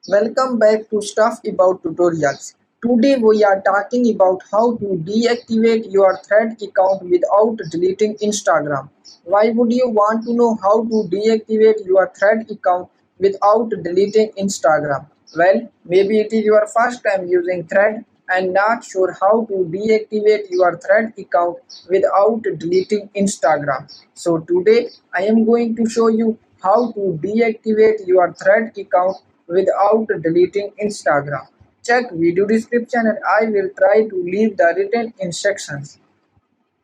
Welcome back to Stuff About Tutorials. Today we are talking about how to deactivate your Thread account without deleting Instagram. Why would you want to know how to deactivate your Thread account without deleting Instagram? Well, maybe it is your first time using Thread and not sure how to deactivate your Thread account without deleting Instagram. So today I am going to show you how to deactivate your Thread account without deleting Instagram. Check video description and I will try to leave the written instructions.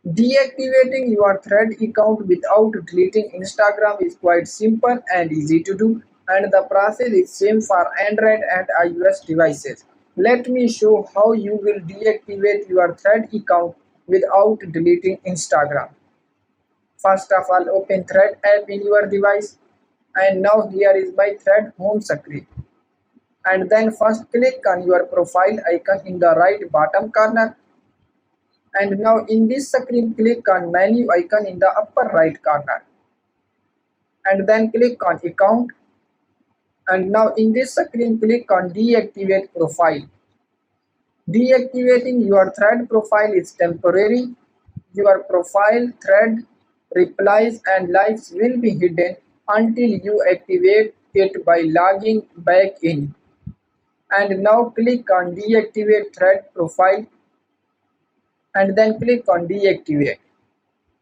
Deactivating your Thread account without deleting Instagram is quite simple and easy to do, and the process is same for Android and iOS devices. Let me show how you will deactivate your Thread account without deleting Instagram. First of all, open Thread app in your device, and now here is my Thread home screen. And then first click on your profile icon in the right bottom corner, and now in this screen click on menu icon in the upper right corner, and then click on account, and now in this screen click on deactivate profile. Deactivating your Thread profile is temporary. Your profile, thread, replies and likes will be hidden until you activate it by logging back in. And now click on deactivate thread profile, and then click on deactivate,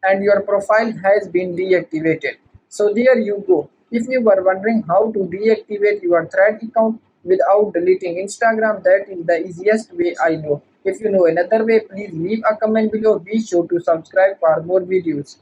and your profile has been deactivated. So there you go. If you were wondering how to deactivate your Thread account without deleting Instagram, that is the easiest way I know. If you know another way, please leave a comment below. Be sure to subscribe for more videos.